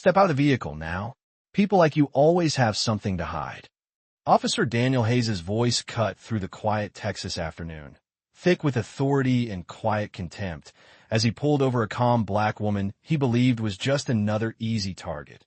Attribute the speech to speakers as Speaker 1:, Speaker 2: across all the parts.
Speaker 1: Step out of the vehicle now. People like you always have something to hide. Officer Daniel Hayes's voice cut through the quiet Texas afternoon, thick with authority and quiet contempt, as he pulled over a calm black woman he believed was just another easy target,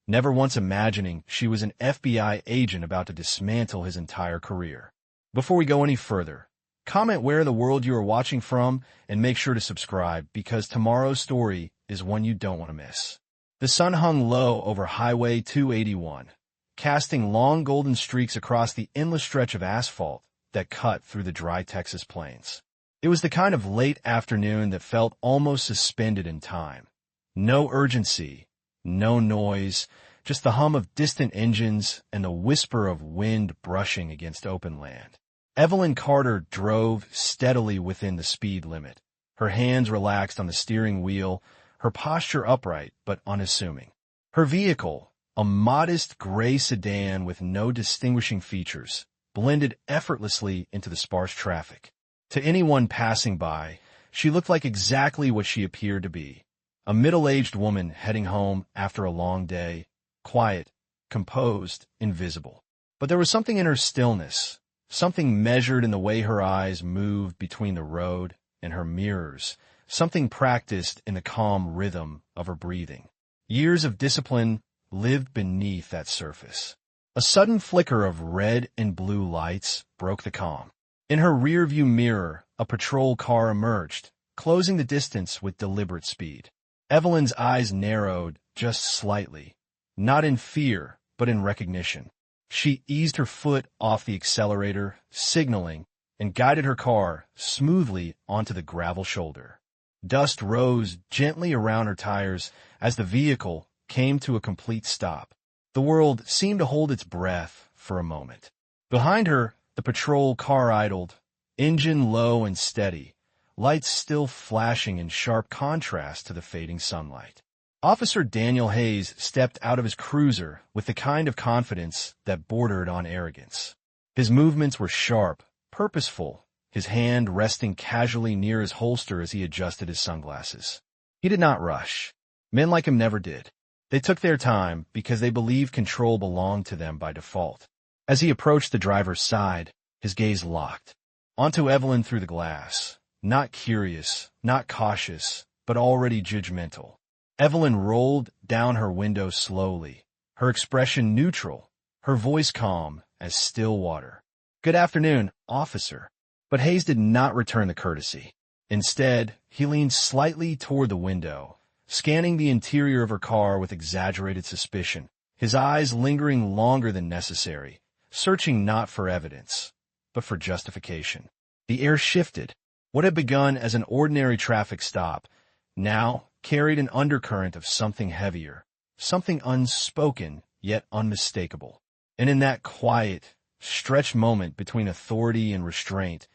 Speaker 1: never once imagining she was an FBI agent about to dismantle his entire career. Before we go any further, comment where in the world you are watching from and make sure to subscribe because tomorrow's story is one you don't want to miss. The sun hung low over Highway 281, casting long golden streaks across the endless stretch of asphalt that cut through the dry Texas plains. It was the kind of late afternoon that felt almost suspended in time. No urgency, no noise, just the hum of distant engines and the whisper of wind brushing against open land. Evelyn Carter drove steadily within the speed limit, her hands relaxed on the steering wheel, her posture upright but unassuming. Her vehicle, a modest gray sedan with no distinguishing features, blended effortlessly into the sparse traffic. To anyone passing by, she looked like exactly what she appeared to be, a middle-aged woman heading home after a long day, quiet, composed, invisible. But there was something in her stillness, something measured in the way her eyes moved between the road and her mirrors, something practiced in the calm rhythm of her breathing. Years of discipline lived beneath that surface. A sudden flicker of red and blue lights broke the calm. In her rearview mirror, a patrol car emerged, closing the distance with deliberate speed. Evelyn's eyes narrowed just slightly, not in fear, but in recognition. She eased her foot off the accelerator, signaling, and guided her car smoothly onto the gravel shoulder. Dust rose gently around her tires as the vehicle came to a complete stop. The world seemed to hold its breath for a moment. Behind her, the patrol car idled, engine low and steady, lights still flashing in sharp contrast to the fading sunlight. Officer Daniel Hayes stepped out of his cruiser with the kind of confidence that bordered on arrogance. His movements were sharp, purposeful, his hand resting casually near his holster as he adjusted his sunglasses. He did not rush. Men like him never did. They took their time because they believed control belonged to them by default. As he approached the driver's side, his gaze locked onto Evelyn through the glass, not curious, not cautious, but already judgmental. Evelyn rolled down her window slowly, her expression neutral, her voice calm as still water. "Good afternoon, officer." But Hayes did not return the courtesy. Instead, he leaned slightly toward the window, scanning the interior of her car with exaggerated suspicion, his eyes lingering longer than necessary, searching not for evidence, but for justification. The air shifted. What had begun as an ordinary traffic stop now carried an undercurrent of something heavier, something unspoken yet unmistakable. And in that quiet, stretched moment between authority and restraint,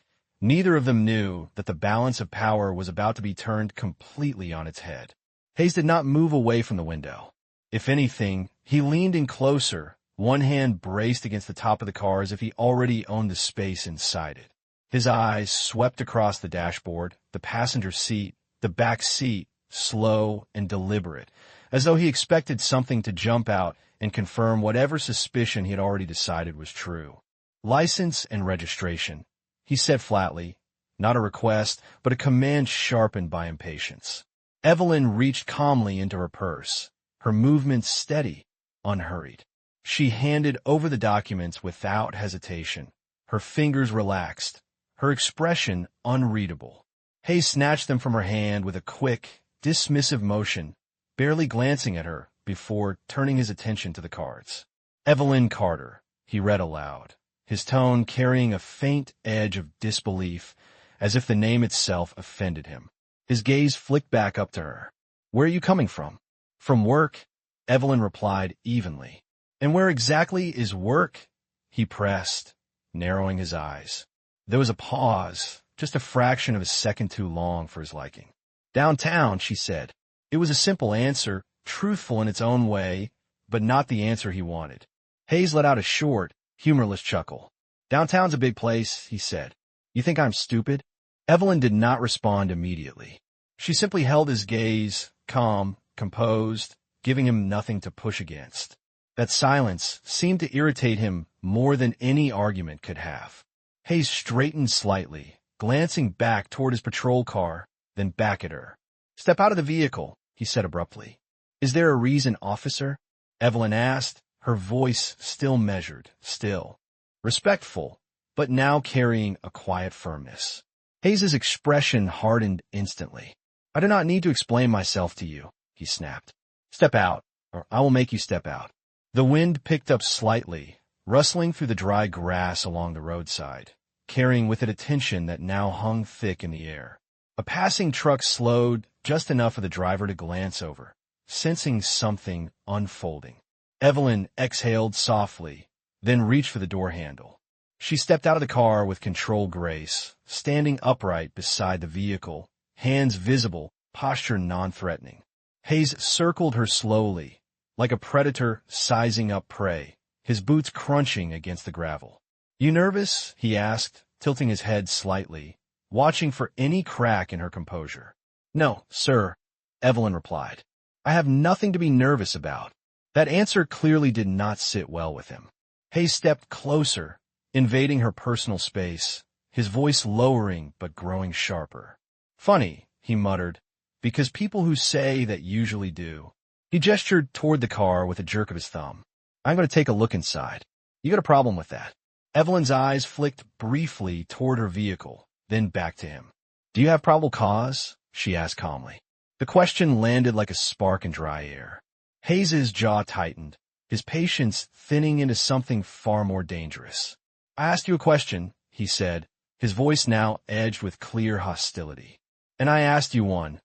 Speaker 1: neither of them knew that the balance of power was about to be turned completely on its head. Hayes did not move away from the window. If anything, he leaned in closer, one hand braced against the top of the car as if he already owned the space inside it. His eyes swept across the dashboard, the passenger seat, the back seat, slow and deliberate, as though he expected something to jump out and confirm whatever suspicion he had already decided was true. "License and registration," he said flatly, not a request, but a command sharpened by impatience. Evelyn reached calmly into her purse, her movements steady, unhurried. She handed over the documents without hesitation, her fingers relaxed, her expression unreadable. Hayes snatched them from her hand with a quick, dismissive motion, barely glancing at her before turning his attention to the cards. "Evelyn Carter," he read aloud, his tone carrying a faint edge of disbelief, as if the name itself offended him. His gaze flicked back up to her. "Where are you coming from?" "From work," Evelyn replied evenly. "And where exactly is work?" he pressed, narrowing his eyes. There was a pause, just a fraction of a second too long for his liking. "Downtown," she said. It was a simple answer, truthful in its own way, but not the answer he wanted. Hayes let out a short, humorless chuckle. "Downtown's a big place," he said. "You think I'm stupid?" Evelyn did not respond immediately. She simply held his gaze, calm, composed, giving him nothing to push against. That silence seemed to irritate him more than any argument could have. Hayes straightened slightly, glancing back toward his patrol car, then back at her. "Step out of the vehicle," he said abruptly. "Is there a reason, officer?" Vellen asked, her voice still measured, still respectful, but now carrying a quiet firmness. Hayes's expression hardened instantly. "I do not need to explain myself to you," he snapped. "Step out, or I will make you step out." The wind picked up slightly, rustling through the dry grass along the roadside, carrying with it a tension that now hung thick in the air. A passing truck slowed just enough for the driver to glance over, sensing something unfolding. Vellen exhaled softly, then reached for the door handle. She stepped out of the car with controlled grace, standing upright beside the vehicle, hands visible, posture non-threatening. Hayes circled her slowly, like a predator sizing up prey, his boots crunching against the gravel. "You nervous?" he asked, tilting his head slightly, watching for any crack in her composure. "No, sir," Vellen replied. "I have nothing to be nervous about." That answer clearly did not sit well with him. Hayes stepped closer, invading her personal space, his voice lowering but growing sharper. "Funny," he muttered, "because people who say that usually do." He gestured toward the car with a jerk of his thumb. "I'm going to take a look inside. You got a problem with that?" Evelyn's eyes flicked briefly toward her vehicle, then back to him. "Do you have probable cause?" she asked calmly. The question landed like a spark in dry air. Hayes's jaw tightened, his patience thinning into something far more dangerous. "I asked you a question," he said, his voice now edged with clear hostility. "And I asked you one,"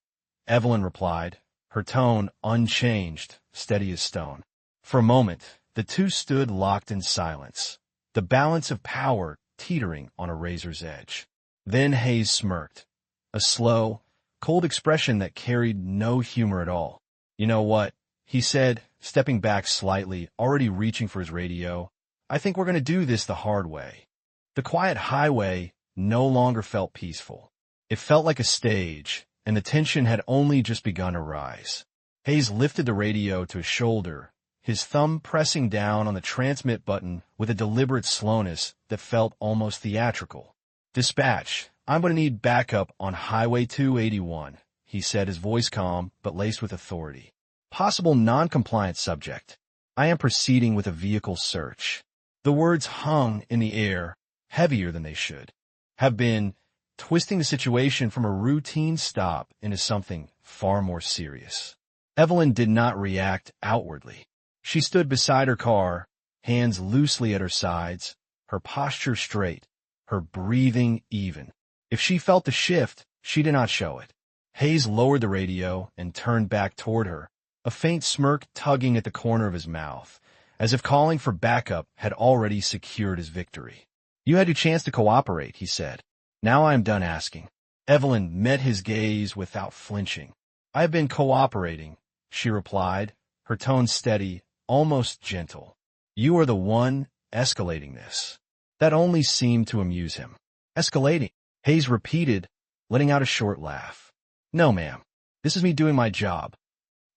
Speaker 1: Vellen replied, her tone unchanged, steady as stone. For a moment, the two stood locked in silence, the balance of power teetering on a razor's edge. Then Hayes smirked, a slow, cold expression that carried no humor at all. "You know what?" he said, stepping back slightly, already reaching for his radio. "I think we're going to do this the hard way." The quiet highway no longer felt peaceful. It felt like a stage, and the tension had only just begun to rise. Hayes lifted the radio to his shoulder, his thumb pressing down on the transmit button with a deliberate slowness that felt almost theatrical. "Dispatch, I'm going to need backup on Highway 281, he said, his voice calm but laced with authority. "Possible non-compliant subject. I am proceeding with a vehicle search." The words hung in the air, heavier than they should have been, twisting the situation from a routine stop into something far more serious. Vellen did not react outwardly. She stood beside her car, hands loosely at her sides, her posture straight, her breathing even. If she felt the shift, she did not show it. Hayes lowered the radio and turned back toward her, a faint smirk tugging at the corner of his mouth, as if calling for backup had already secured his victory. "You had your chance to cooperate," he said. "Now I am done asking." Vellen met his gaze without flinching. "I have been cooperating," she replied, her tone steady, almost gentle. "You are the one escalating this." That only seemed to amuse him. "Escalating?" Hayes repeated, letting out a short laugh. "No, ma'am. This is me doing my job."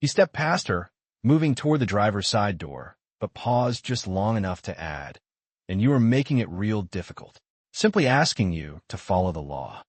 Speaker 1: He stepped past her, moving toward the driver's side door, but paused just long enough to add, "And you are making it real difficult. Simply asking you to follow the law."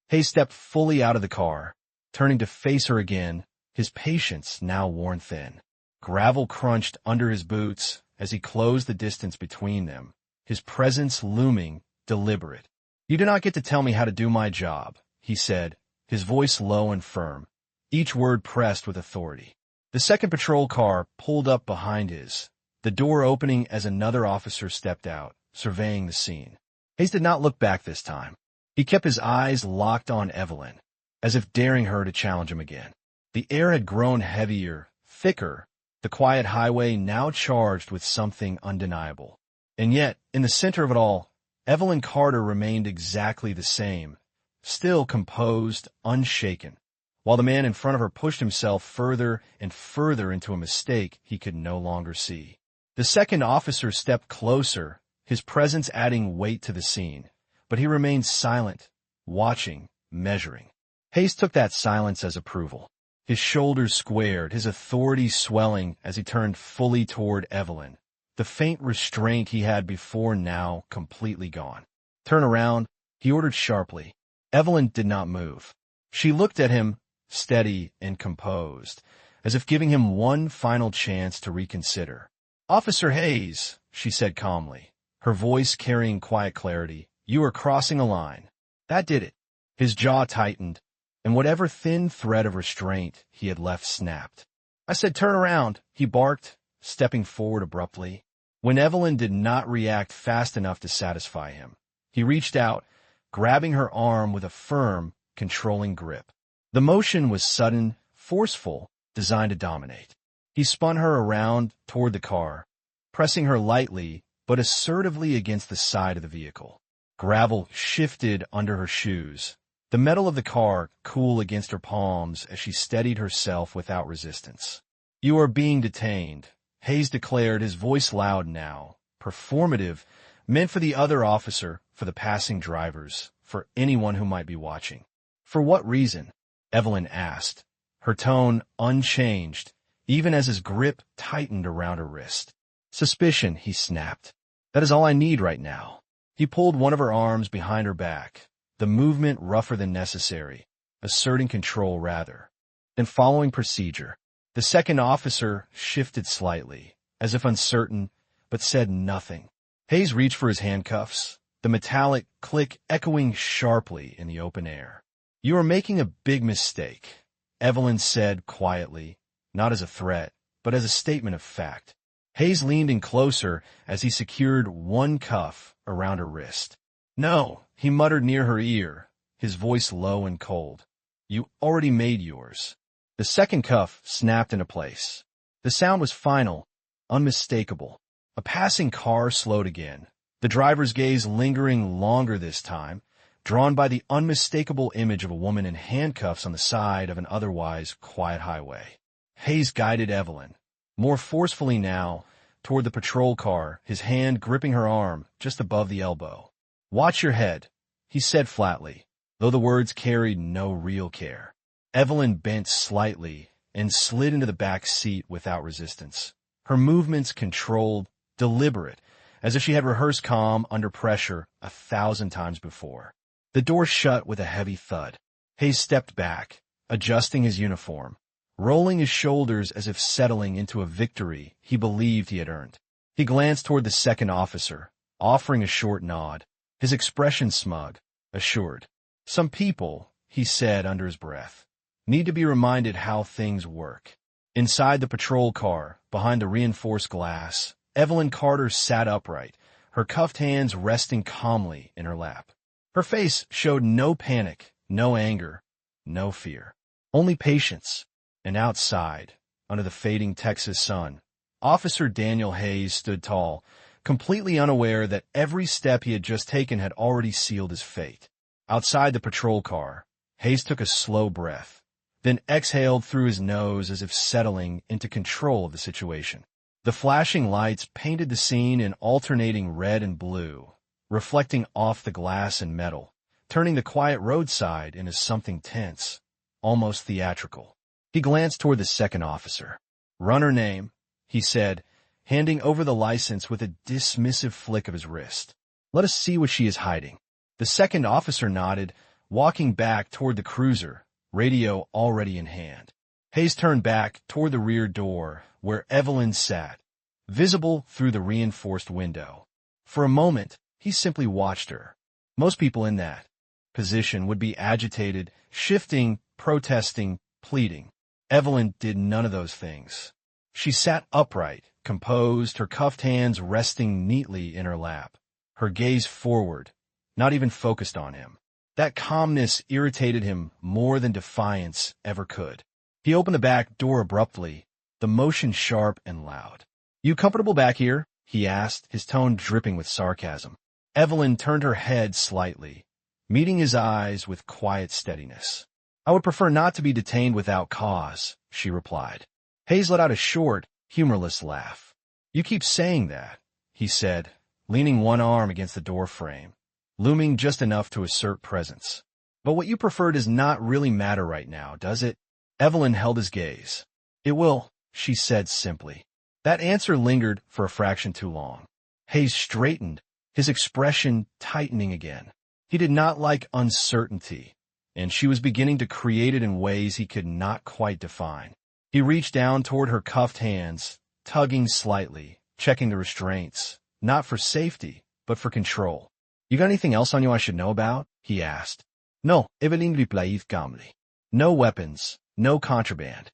Speaker 1: Hayes stepped fully out of the car, turning to face her again, his patience now worn thin. Gravel crunched under his boots as he closed the distance between them, his presence looming, deliberate. "You do not get to tell me how to do my job," he said, his voice low and firm, each word pressed with authority. The second patrol car pulled up behind his, the door opening as another officer stepped out, surveying the scene. Hayes did not look back this time. He kept his eyes locked on Vellen, as if daring her to challenge him again. The air had grown heavier, thicker, the quiet highway now charged with something undeniable. And yet, in the center of it all, Vellen Carter remained exactly the same, still composed, unshaken, while the man in front of her pushed himself further and further into a mistake he could no longer see. The second officer stepped closer, his presence adding weight to the scene, but he remained silent, watching, measuring. Hayes took that silence as approval. His shoulders squared, his authority swelling as he turned fully toward Evelyn. The faint restraint he had before now completely gone. "Turn around," he ordered sharply. Evelyn did not move. She looked at him, steady and composed, as if giving him one final chance to reconsider. "Officer Hayes," she said calmly, her voice carrying quiet clarity, "you are crossing a line." That did it. His jaw tightened, and whatever thin thread of restraint he had left snapped. "I said turn around," he barked, stepping forward abruptly. When Evelyn did not react fast enough to satisfy him, he reached out, grabbing her arm with a firm, controlling grip. The motion was sudden, forceful, designed to dominate. He spun her around toward the car, pressing her lightly but assertively against the side of the vehicle. Gravel shifted under her shoes, the metal of the car cool against her palms as she steadied herself without resistance. "You are being detained," Hayes declared, his voice loud now, performative, meant for the other officer, for the passing drivers, for anyone who might be watching. "For what reason?" Evelyn asked, her tone unchanged, even as his grip tightened around her wrist. "Suspicion," he snapped. "That is all I need right now." He pulled one of her arms behind her back, the movement rougher than necessary, asserting control rather. And following procedure, the second officer shifted slightly, as if uncertain, but said nothing. Hayes reached for his handcuffs, the metallic click echoing sharply in the open air. "You are making a big mistake," Evelyn said quietly, not as a threat, but as a statement of fact. Hayes leaned in closer as he secured one cuff around her wrist. "No," he muttered near her ear, his voice low and cold. "You already made yours." The second cuff snapped into place. The sound was final, unmistakable. A passing car slowed again, the driver's gaze lingering longer this time, drawn by the unmistakable image of a woman in handcuffs on the side of an otherwise quiet highway. Hayes guided Evelyn, more forcefully now, toward the patrol car, his hand gripping her arm just above the elbow. "Watch your head," he said flatly, though the words carried no real care. Evelyn bent slightly and slid into the back seat without resistance, her movements controlled, deliberate, as if she had rehearsed calm under pressure 1,000 times before. The door shut with a heavy thud. Hayes stepped back, adjusting his uniform, rolling his shoulders as if settling into a victory he believed he had earned. He glanced toward the second officer, offering a short nod, his expression smug, assured. "Some people," he said under his breath, "need to be reminded how things work." Inside the patrol car, behind the reinforced glass, Evelyn Carter sat upright, her cuffed hands resting calmly in her lap. Her face showed no panic, no anger, no fear, only patience. And outside, under the fading Texas sun, Officer Daniel Hayes stood tall, completely unaware that every step he had just taken had already sealed his fate. Outside the patrol car, Hayes took a slow breath, then exhaled through his nose as if settling into control of the situation. The flashing lights painted the scene in alternating red and blue, reflecting off the glass and metal, turning the quiet roadside into something tense, almost theatrical. He glanced toward the second officer. "Run her name," he said, handing over the license with a dismissive flick of his wrist. "Let us see what she is hiding." The second officer nodded, walking back toward the cruiser, radio already in hand. Hayes turned back toward the rear door, where Evelyn sat, visible through the reinforced window. For a moment, he simply watched her. Most people in that position would be agitated, shifting, protesting, pleading. Evelyn did none of those things. She sat upright, composed, her cuffed hands resting neatly in her lap, her gaze forward, not even focused on him. That calmness irritated him more than defiance ever could. He opened the back door abruptly, the motion sharp and loud. "You comfortable back here?" he asked, his tone dripping with sarcasm. Evelyn turned her head slightly, meeting his eyes with quiet steadiness. "I would prefer not to be detained without cause," she replied. Hayes let out a short, humorless laugh. "You keep saying that," he said, leaning one arm against the door frame, looming just enough to assert presence. "But what you prefer does not really matter right now, does it?" Evelyn held his gaze. "It will," she said simply. That answer lingered for a fraction too long. Hayes straightened, his expression tightening again. He did not like uncertainty, and she was beginning to create it in ways he could not quite define. He reached down toward her cuffed hands, tugging slightly, checking the restraints, not for safety, but for control. "You got anything else on you I should know about?" he asked. "No, Evelyn replied calmly. No weapons, no contraband."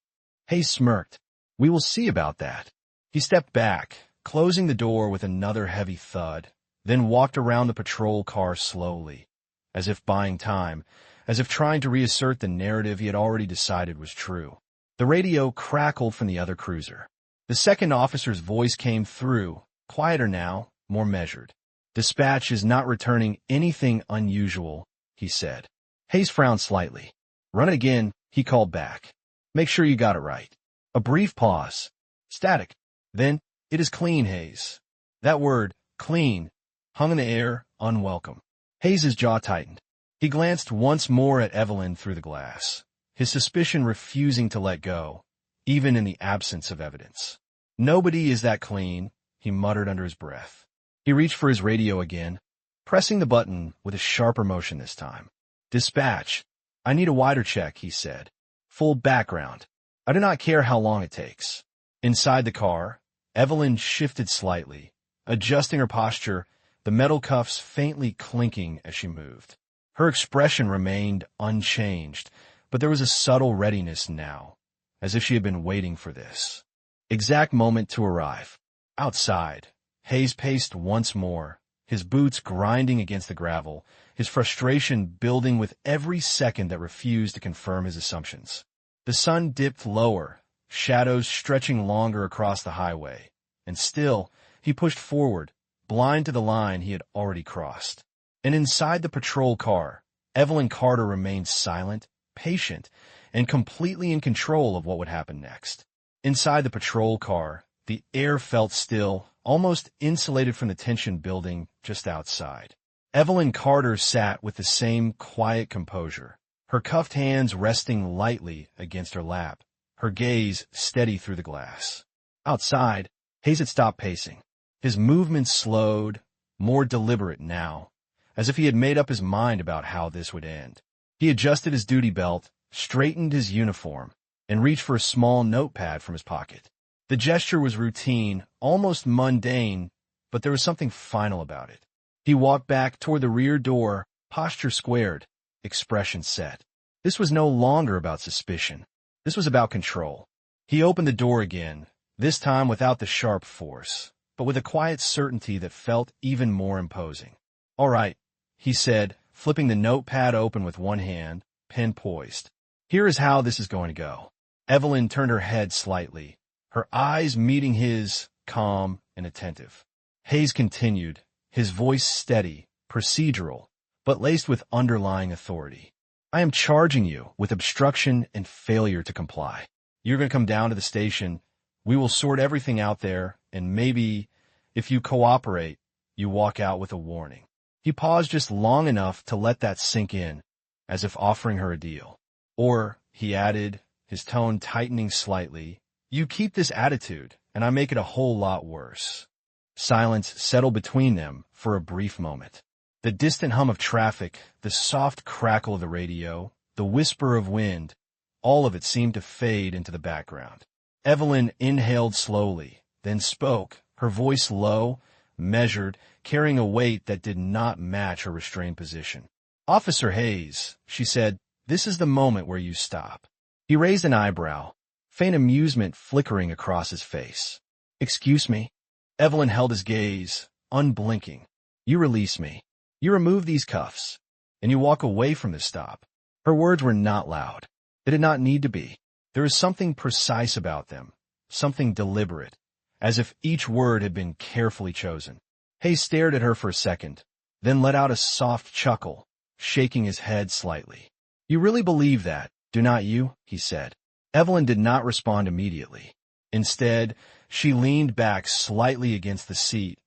Speaker 1: Hayes smirked. "We will see about that." He stepped back, closing the door with another heavy thud, then walked around the patrol car slowly, as if buying time, as if trying to reassert the narrative he had already decided was true. The radio crackled from the other cruiser. The second officer's voice came through, quieter now, more measured. "Dispatch is not returning anything unusual," he said. Hayes frowned slightly. "Run it again," he called back. "Make sure you got it right." A brief pause. Static. Then, "It is clean, Hayes." That word, clean, hung in the air, unwelcome. Hayes's jaw tightened. He glanced once more at Evelyn through the glass, his suspicion refusing to let go, even in the absence of evidence. "Nobody is that clean," he muttered under his breath. He reached for his radio again, pressing the button with a sharper motion this time. "Dispatch. I need a wider check," he said. "Full background. I do not care how long it takes." Inside the car, Evelyn shifted slightly, adjusting her posture, the metal cuffs faintly clinking as she moved. Her expression remained unchanged, but there was a subtle readiness now, as if she had been waiting for this exact moment to arrive. Outside, Hayes paced once more, his boots grinding against the gravel, his frustration building with every second that refused to confirm his assumptions. The sun dipped lower, shadows stretching longer across the highway, and still, he pushed forward, blind to the line he had already crossed. And inside the patrol car, Evelyn Carter remained silent, patient, and completely in control of what would happen next. Inside the patrol car, the air felt still, almost insulated from the tension building just outside. Evelyn Carter sat with the same quiet composure, her cuffed hands resting lightly against her lap, her gaze steady through the glass. Outside, Hayes had stopped pacing. His movements slowed, more deliberate now, as if he had made up his mind about how this would end. He adjusted his duty belt, straightened his uniform, and reached for a small notepad from his pocket. The gesture was routine, almost mundane, but there was something final about it. He walked back toward the rear door, posture squared, expression set. This was no longer about suspicion. This was about control. He opened the door again, this time without the sharp force, but with a quiet certainty that felt even more imposing. "All right," he said, flipping the notepad open with one hand, pen poised. "Here is how this is going to go." Evelyn turned her head slightly, her eyes meeting his, calm and attentive. Hayes continued, his voice steady, procedural, but laced with underlying authority. "I am charging you with obstruction and failure to comply. You're going to come down to the station. We will sort everything out there, and maybe, if you cooperate, you walk out with a warning." He paused just long enough to let that sink in, as if offering her a deal. "Or," he added, his tone tightening slightly, "you keep this attitude, and I make it a whole lot worse." Silence settled between them for a brief moment. The distant hum of traffic, the soft crackle of the radio, the whisper of wind, all of it seemed to fade into the background. Evelyn inhaled slowly, then spoke, her voice low, measured, carrying a weight that did not match her restrained position. "Officer Hayes," she said, "this is the moment where you stop." He raised an eyebrow, faint amusement flickering across his face. "Excuse me?" Evelyn held his gaze, unblinking. "You release me. You remove these cuffs, and you walk away from this stop." Her words were not loud. They did not need to be. There is something precise about them, something deliberate, as if each word had been carefully chosen. Hayes stared at her for a second, then let out a soft chuckle, shaking his head slightly. "You really believe that, do not you?" he said. Evelyn did not respond immediately. Instead, she leaned back slightly against the seat,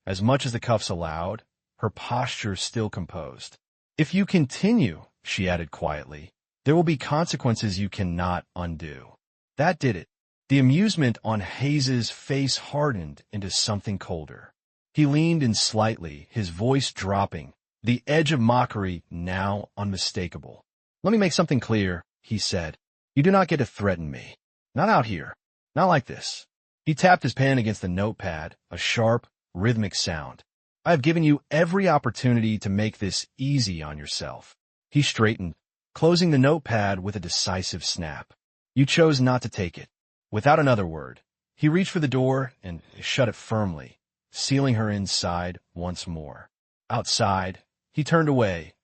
Speaker 1: as much as the cuffs allowed, her posture still composed. "If you continue," she added quietly, There will be consequences you cannot undo. That did it. The amusement on Hayes's face hardened into something colder. He leaned in slightly, his voice dropping, the edge of mockery now unmistakable. "Let me make something clear," he said. "You do not get to threaten me. Not out here. Not like this." He tapped his pen against the notepad, a sharp, rhythmic sound. "I have given you every opportunity to make this easy on yourself." He straightened, closing the notepad with a decisive snap. "You chose not to take it." Without another word, he reached for the door and shut it firmly, sealing her inside once more. Outside, he turned away,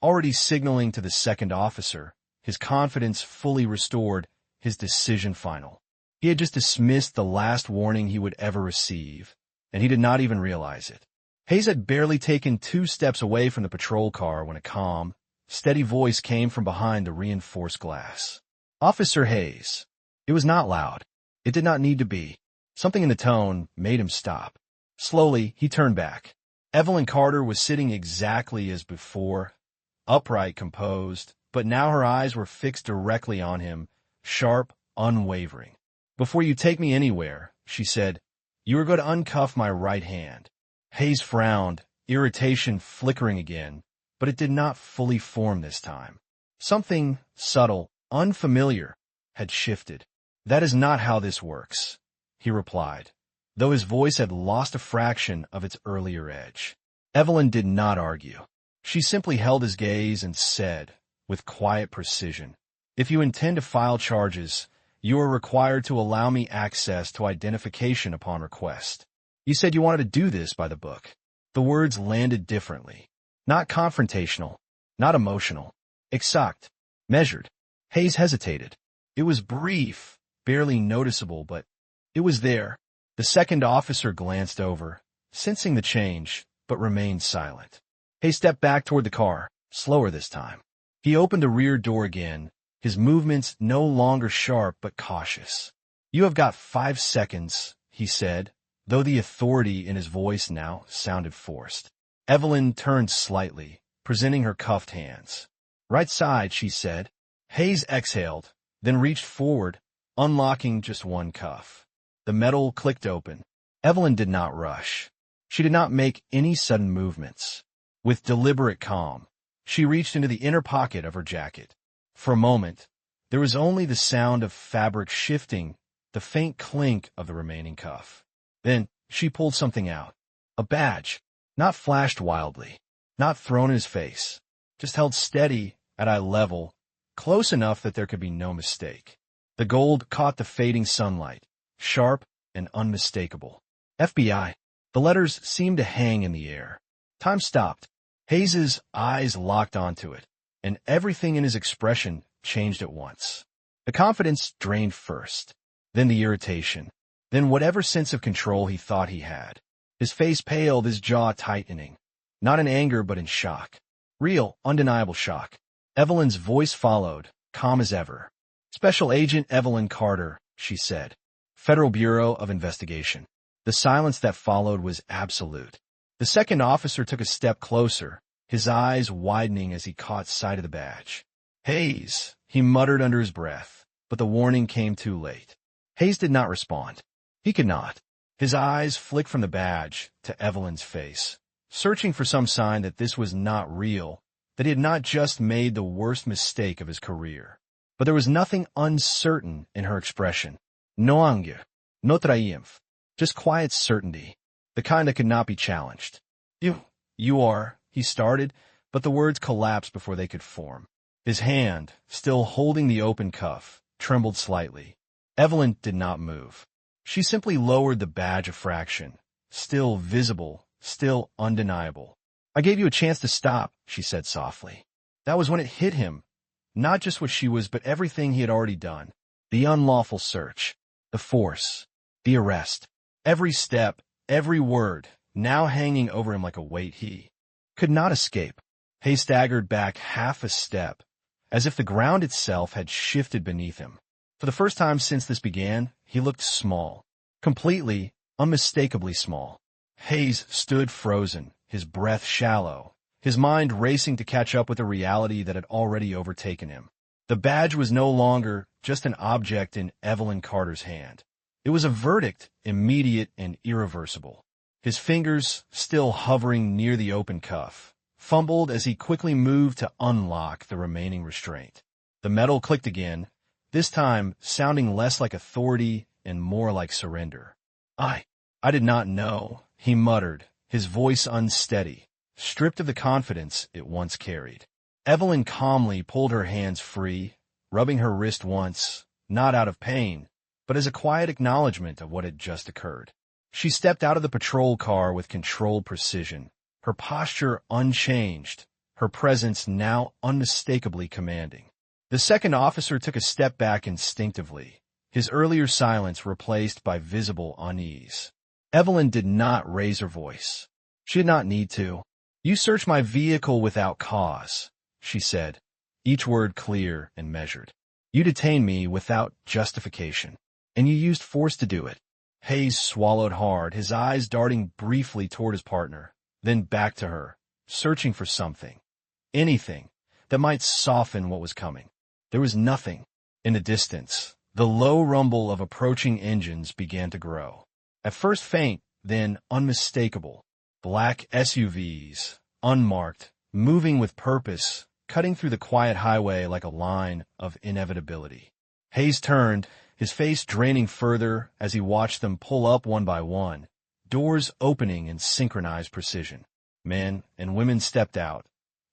Speaker 1: already signaling to the second officer, his confidence fully restored, his decision final. He had just dismissed the last warning he would ever receive, and he did not even realize it. Hayes had barely taken 2 steps away from the patrol car when a calm, steady voice came from behind the reinforced glass. "Officer Hayes." It was not loud. It did not need to be. Something in the tone made him stop. Slowly, he turned back. Evelyn Carter was sitting exactly as before, upright, composed, but now her eyes were fixed directly on him, sharp, unwavering. "Before you take me anywhere," she said, "you are going to uncuff my right hand." Hayes frowned, irritation flickering again, but it did not fully form this time. Something subtle, unfamiliar, had shifted. "That is not how this works," he replied, though his voice had lost a fraction of its earlier edge. Evelyn did not argue. She simply held his gaze and said, with quiet precision, "If you intend to file charges, you are required to allow me access to identification upon request." "You said you wanted to do this by the book." The words landed differently. Not confrontational, not emotional. Exact, measured. Hayes hesitated. It was brief, barely noticeable, but it was there. The second officer glanced over, sensing the change, but remained silent. Hayes stepped back toward the car, slower this time. He opened the rear door again, his movements no longer sharp but cautious. "You have got 5 seconds," he said, though the authority in his voice now sounded forced. Evelyn turned slightly, presenting her cuffed hands. "Right side," she said. Hayes exhaled, then reached forward, unlocking just one cuff. The metal clicked open. Evelyn did not rush. She did not make any sudden movements. With deliberate calm, she reached into the inner pocket of her jacket. For a moment, there was only the sound of fabric shifting, the faint clink of the remaining cuff. Then she pulled something out. A badge, not flashed wildly, not thrown in his face, just held steady at eye level, close enough that there could be no mistake. The gold caught the fading sunlight, sharp and unmistakable. FBI. The letters seemed to hang in the air. Time stopped. Hayes's eyes locked onto it, and everything in his expression changed at once. The confidence drained first, then the irritation, then whatever sense of control he thought he had. His face paled, his jaw tightening, not in anger but in shock. Real, undeniable shock. Evelyn's voice followed, calm as ever. "Special Agent Evelyn Carter," she said. "Federal Bureau of Investigation." The silence that followed was absolute. The second officer took a step closer, his eyes widening as he caught sight of the badge. "Hayes," he muttered under his breath, but the warning came too late. Hayes did not respond. He could not. His eyes flicked from the badge to Evelyn's face, searching for some sign that this was not real, that he had not just made the worst mistake of his career. But there was nothing uncertain in her expression. No anger, no triumph, just quiet certainty, the kind that could not be challenged. You are," he started, but the words collapsed before they could form. His hand, still holding the open cuff, trembled slightly. Evelyn did not move. She simply lowered the badge a fraction, still visible, still undeniable. "I gave you a chance to stop," she said softly. That was when it hit him. Not just what she was, but everything he had already done. The unlawful search, the force, the arrest. Every step, every word, now hanging over him like a weight he could not escape. He staggered back half a step, as if the ground itself had shifted beneath him. For the first time since this began, he looked small. Completely, unmistakably small. Hayes stood frozen, his breath shallow, his mind racing to catch up with the reality that had already overtaken him. The badge was no longer just an object in Evelyn Carter's hand. It was a verdict, immediate and irreversible. His fingers, still hovering near the open cuff, fumbled as he quickly moved to unlock the remaining restraint. The metal clicked again, this time sounding less like authority and more like surrender. I did not know, he muttered, his voice unsteady, stripped of the confidence it once carried. Evelyn calmly pulled her hands free, rubbing her wrist once, not out of pain, but as a quiet acknowledgement of what had just occurred. She stepped out of the patrol car with controlled precision, her posture unchanged, her presence now unmistakably commanding. The second officer took a step back instinctively, his earlier silence replaced by visible unease. Evelyn did not raise her voice. She did not need to. "You searched my vehicle without cause," she said, each word clear and measured. "You detained me without justification, and you used force to do it." Hayes swallowed hard, his eyes darting briefly toward his partner, then back to her, searching for something, anything, that might soften what was coming. There was nothing. In the distance, the low rumble of approaching engines began to grow. At first faint, then unmistakable. Black SUVs, unmarked, moving with purpose, cutting through the quiet highway like a line of inevitability. Hayes turned, his face draining further as he watched them pull up one by one, doors opening in synchronized precision. Men and women stepped out,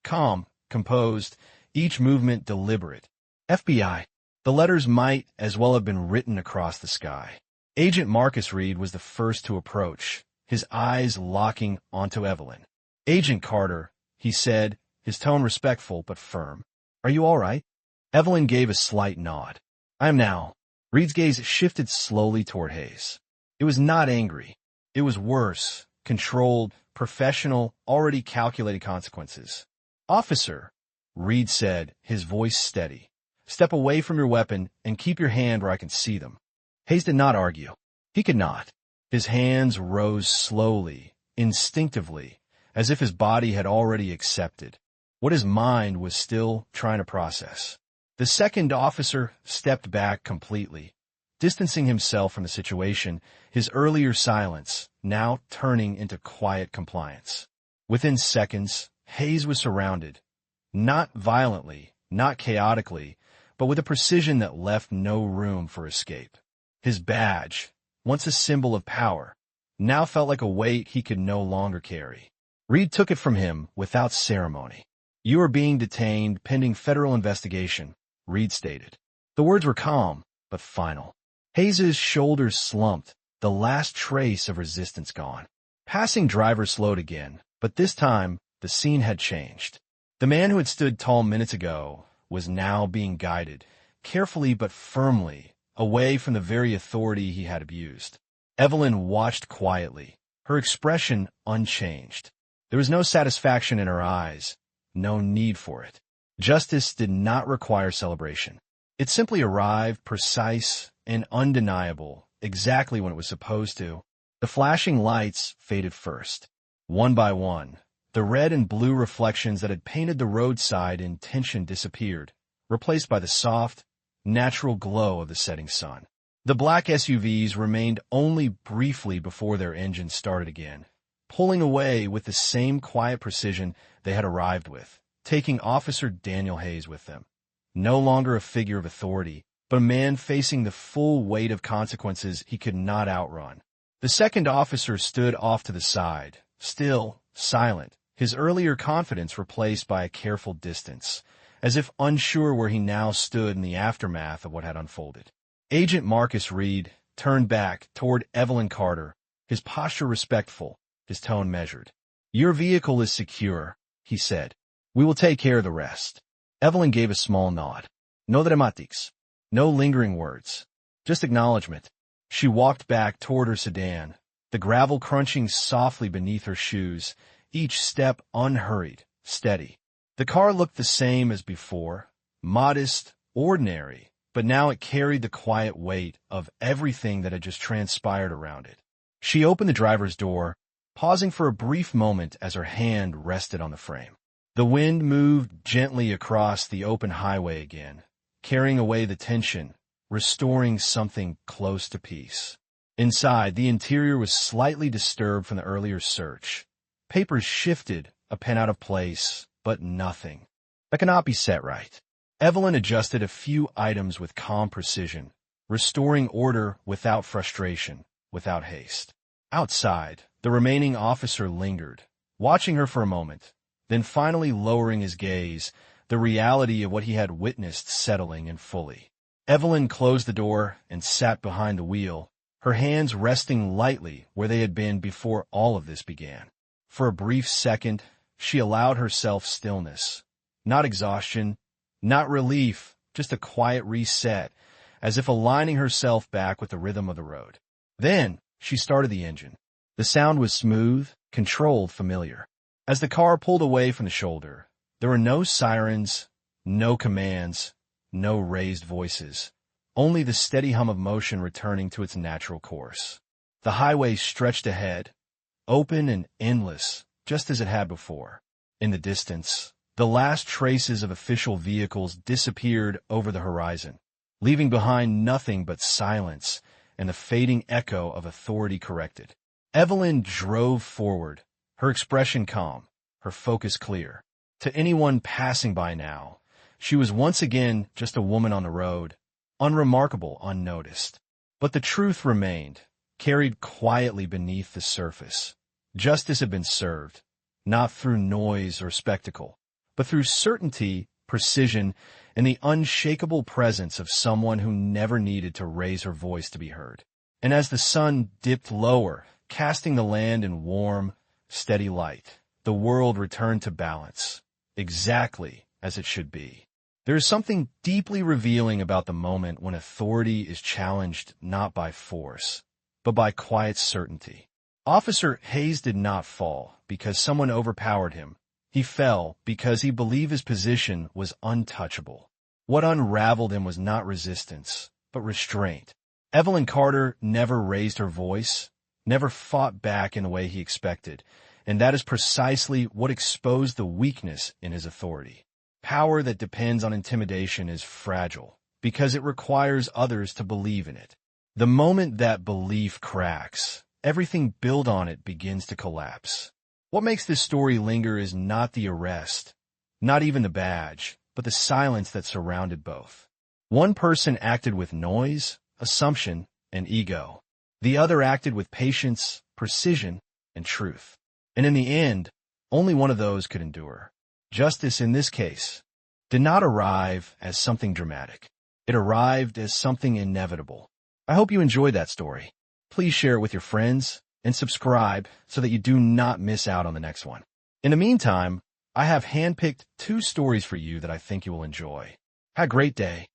Speaker 1: calm, composed, each movement deliberate. FBI. The letters might as well have been written across the sky. Agent Marcus Reed was the first to approach, his eyes locking onto Evelyn. "Agent Carter," he said, his tone respectful but firm. "Are you all right?" Evelyn gave a slight nod. "I am now." Reed's gaze shifted slowly toward Hayes. It was not angry. It was worse, controlled, professional, already calculated consequences. "Officer," Reed said, his voice steady, "step away from your weapon and keep your hand where I can see them." Hayes did not argue. He could not. His hands rose slowly, instinctively, as if his body had already accepted what his mind was still trying to process. The second officer stepped back completely, distancing himself from the situation, his earlier silence now turning into quiet compliance. Within seconds, Hayes was surrounded, not violently, not chaotically, but with a precision that left no room for escape. His badge, once a symbol of power, now felt like a weight he could no longer carry. Reed took it from him without ceremony. "You are being detained pending federal investigation," Reed stated. The words were calm, but final. Hayes's shoulders slumped, the last trace of resistance gone. Passing driver slowed again, but this time the scene had changed. The man who had stood tall minutes ago was now being guided, carefully but firmly, away from the very authority he had abused. Evelyn watched quietly, her expression unchanged. There was no satisfaction in her eyes, no need for it. Justice did not require celebration. It simply arrived, precise and undeniable, exactly when it was supposed to. The flashing lights faded first. One by one, the red and blue reflections that had painted the roadside in tension disappeared, replaced by the soft, natural glow of the setting sun. The black SUVs remained only briefly before their engines started again, pulling away with the same quiet precision they had arrived with, taking Officer Daniel Hayes with them. No longer a figure of authority, but a man facing the full weight of consequences he could not outrun. The second officer stood off to the side, still, silent, his earlier confidence replaced by a careful distance, as if unsure where he now stood in the aftermath of what had unfolded. Agent Marcus Reed turned back toward Evelyn Carter, his posture respectful, his tone measured. "Your vehicle is secure," he said. "We will take care of the rest." Evelyn gave a small nod. No dramatics, no lingering words, just acknowledgement. She walked back toward her sedan, the gravel crunching softly beneath her shoes, each step unhurried, steady. The car looked the same as before, modest, ordinary, but now it carried the quiet weight of everything that had just transpired around it. She opened the driver's door, pausing for a brief moment as her hand rested on the frame. The wind moved gently across the open highway again, carrying away the tension, restoring something close to peace. Inside, the interior was slightly disturbed from the earlier search. Papers shifted, a pen out of place, but nothing. That cannot be set right. Evelyn adjusted a few items with calm precision, restoring order without frustration, without haste. Outside, the remaining officer lingered, watching her for a moment, then finally lowering his gaze, the reality of what he had witnessed settling in fully. Evelyn closed the door and sat behind the wheel, her hands resting lightly where they had been before all of this began. For a brief second, she allowed herself stillness. Not exhaustion, not relief, just a quiet reset, as if aligning herself back with the rhythm of the road. Then, she started the engine. The sound was smooth, controlled, familiar. As the car pulled away from the shoulder, there were no sirens, no commands, no raised voices, only the steady hum of motion returning to its natural course. The highway stretched ahead, open and endless, just as it had before. In the distance, the last traces of official vehicles disappeared over the horizon, leaving behind nothing but silence and the fading echo of authority corrected. Evelyn drove forward, her expression calm, her focus clear. To anyone passing by now, she was once again just a woman on the road, unremarkable, unnoticed. But the truth remained, carried quietly beneath the surface. Justice had been served, not through noise or spectacle, but through certainty, precision, and the unshakable presence of someone who never needed to raise her voice to be heard. And as the sun dipped lower, casting the land in warm, steady light, the world returned to balance, exactly as it should be. There is something deeply revealing about the moment when authority is challenged not by force, but by quiet certainty. Officer Hayes did not fall because someone overpowered him. He fell because he believed his position was untouchable. What unraveled him was not resistance, but restraint. Evelyn Carter never raised her voice, never fought back in the way he expected, and that is precisely what exposed the weakness in his authority. Power that depends on intimidation is fragile, because it requires others to believe in it. The moment that belief cracks, everything built on it begins to collapse. What makes this story linger is not the arrest, not even the badge, but the silence that surrounded both. One person acted with noise, assumption, and ego. The other acted with patience, precision, and truth. And in the end, only one of those could endure. Justice in this case did not arrive as something dramatic. It arrived as something inevitable. I hope you enjoyed that story. Please share it with your friends and subscribe so that you do not miss out on the next one. In the meantime, I have handpicked 2 stories for you that I think you will enjoy. Have a great day.